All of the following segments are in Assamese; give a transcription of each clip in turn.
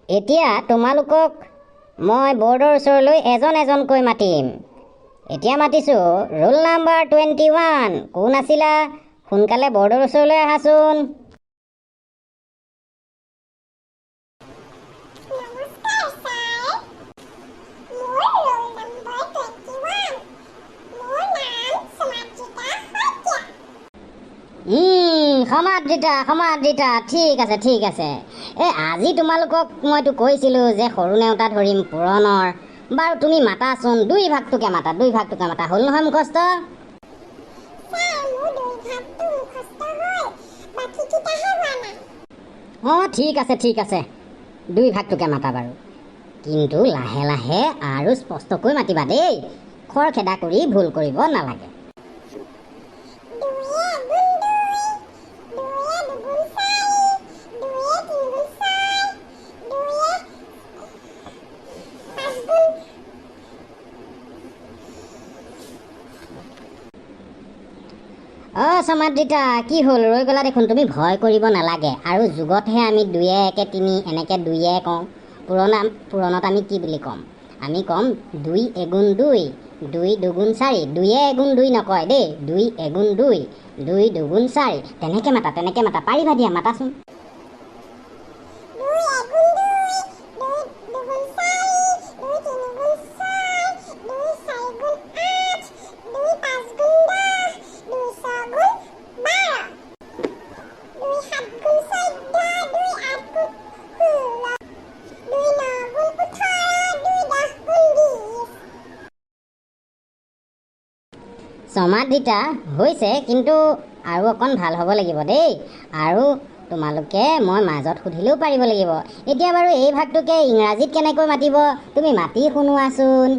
এতিয়া তোমালোকক মই বৰ্ডৰ ওচৰলৈ এজন এজনকৈ মাতিম। এতিয়া মাতিছোঁ ৰোল নাম্বাৰ 21। কোন আছিলা? সোনকালে বৰ্ডৰ ওচৰলৈ আহাচোন। সমাদৃতা, ঠিক আছে। আজি তোমালোকক মইতো কৈছিলোঁ যে সৰু নেওতা ধৰিম পুৰণৰ। বাৰু তুমি মাতাচোন, দুই ভাগটোকে মাতা, হ'ল নহয় মুখস্থ? অঁ ঠিক আছে, দুই ভাগটোকে মাতা বাৰু। কিন্তু লাহে লাহে আৰু স্পষ্টকৈ মাতিবা দেই, খৰখেদা কৰি ভুল কৰিব নালাগে। সমাদৃতা, কি হ'ল? ৰৈ গ'লা দেখোন। তুমি ভয় কৰিব নালাগে। আৰু যুগতহে আমি 2 1 3 এনেকৈ 2 কওঁ। পুৰণত আমি কি বুলি ক'ম? আমি ক'ম 2 এগুণ 2, 2 দুগুণ 4। 2 এগুণ 2 নকয় দেই, 2 এগুণ 2, 2 দুগুণ 4। তেনেকৈ মাতা, পাৰিবা দিয়া, মাতাচোন। সমাদৃতা হৈছে, কিন্তু আৰু অকণ ভাল হ'ব লাগিব দেই। আৰু তোমালোকে মই মাজত সুধিলেও পাৰিব লাগিব। এতিয়া বাৰু এই ভাগটোকে ইংৰাজীত কেনেকৈ মাতিব তুমি মাতি শুনোৱাচোন।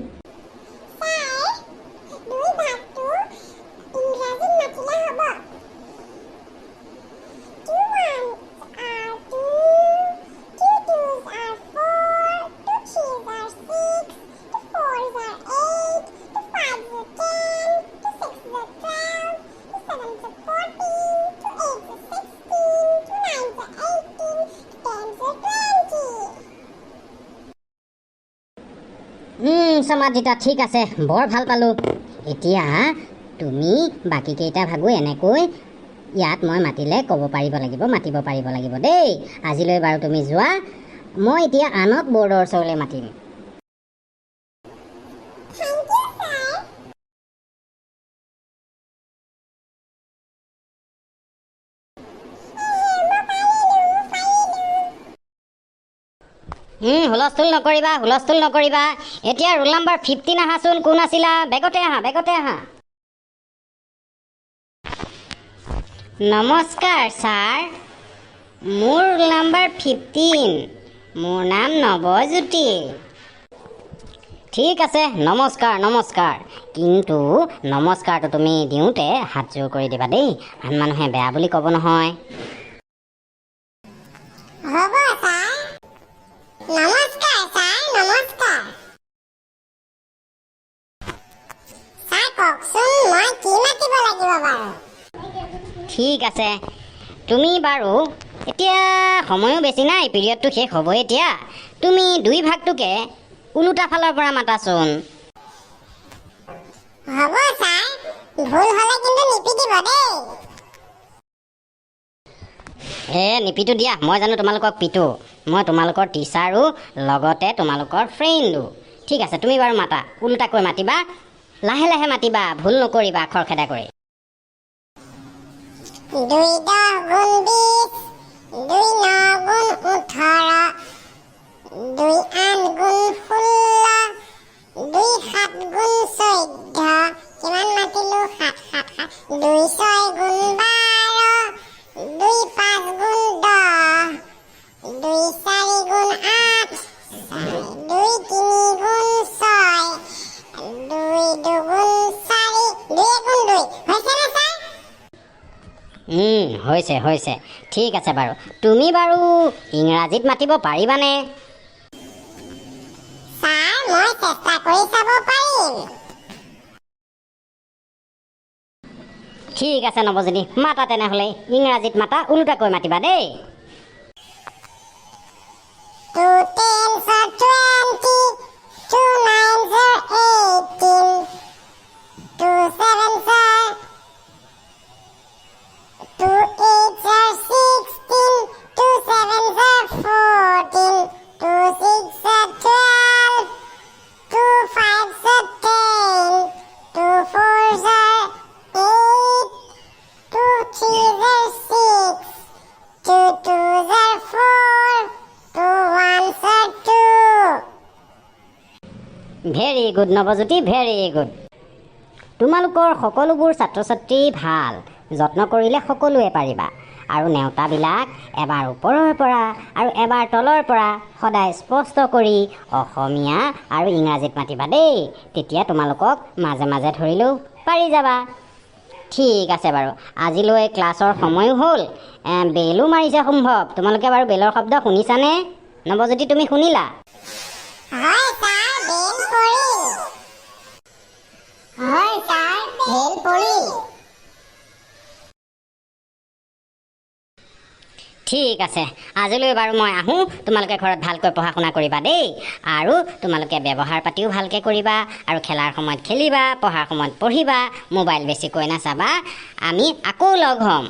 সমাদৃতা, ঠিক আছে, বৰ ভাল পালোঁ। এতিয়া তুমি বাকীকেইটা ভাগো এনেকৈ ইয়াত মই মাতিলে মাতিব পাৰিব লাগিব দেই। আজিলৈ বাৰু তুমি যোৱা, মই এতিয়া আনক বৰ্ডৰ ওচৰলৈ মাতিম। হুলস্থুল নকৰিবা। এতিয়া ৰোল নাম্বাৰ 15 আহাচোন। কোন আছিলা? বেগতে আহা। নমস্কাৰ ছাৰ, মোৰ ৰোল নাম্বাৰ 15। মোৰ নাম নৱজ্যোতি। ঠিক আছে, নমস্কাৰ। কিন্তু নমস্কাৰটো তুমি দিওঁতে হাতযোৰ কৰি দিবা দেই, আন মানুহে বেয়া বুলি ক'ব নহয়। ঠিক আছে, তুমি বাৰু এতিয়া সময়ো বেছি নাই, পিৰিয়ডটো শেষ হ'বই এতিয়া। তুমি 2 ভাগটোকে ওলোটা ফালৰ পৰা মাতাচোন। নিপিটো দিয়া, মই জানো তোমালোকক পিটো। মই তোমালোকৰ টিচাৰো, লগতে তোমালোকৰ ফ্ৰেণ্ডো। ঠিক আছে, তুমি বাৰু মাতা, ওলোটাকৈ মাতিবা, লাহে লাহে মাতিবা, ভুল নকৰিবা খৰখেদা কৰি। 2 10 গুণ 20, 2 9 গুণ 18, 2 8 গুণ 16, 2 7 গুণ 14। কিমান মাতিলো? 7, 2 6 গুণ 12, 2 5 গুণ 10, 2 4 গুণ 8, 2 3 গুণ 6, 2 2 গুণ 4, 2 গুণ 2। হৈছে। ঠিক আছে বাৰু, তুমি বাৰু ইংৰাজীত মাতিব পাৰিবানে? ছাৰ, মই চেষ্টা কৰি চাব পাৰিম। ঠিক আছে নৱজ্যোতি, মাতা তেনেহ'লে, ইংৰাজীত মাতা, ওলোটাকৈ মাতিবা দেই। 2 very good Nabajyoti, very good. তোমালোকৰ সকলোবোৰ ছাত্ৰ ছাত্ৰী ভাল, যত্ন কৰিলে সকলোৱে পাৰিবা। আৰু নেওতাবিলাক এবাৰ ওপৰৰ পৰা আৰু এবাৰ তলৰ পৰা সদায় স্পষ্ট কৰি অসমীয়া আৰু ইংৰাজীত মাতিবা দেই, তেতিয়া তোমালোকক মাজে মাজে ধৰিলেও পাৰি যাবা। ঠিক আছে বাৰু, আজিলৈ ক্লাছৰ সময়ো হ'ল, বেলো মাৰিছে সম্ভৱ। তোমালোকে বাৰু বেলৰ শব্দ শুনিছানে? নৱজ্যোতি তুমি শুনিলা? হয় ছাৰ, বেল পৰিল। হয় ছাৰ, বেল পৰিল। ঠিক আছে, আজিলৈ বাৰু মই আহোঁ। তোমালোকে ঘৰত ভালকৈ পঢ়া শুনা কৰিবা দেই, আৰু তোমালোকে ব্যৱহাৰ পাতিও ভালকৈ কৰিবা, আৰু খেলাৰ সময়ত খেলিবা, পঢ়াৰ সময়ত পঢ়িবা, মোবাইল বেছিকৈ নাচাবা। আমি আকৌ লগ হ'ম।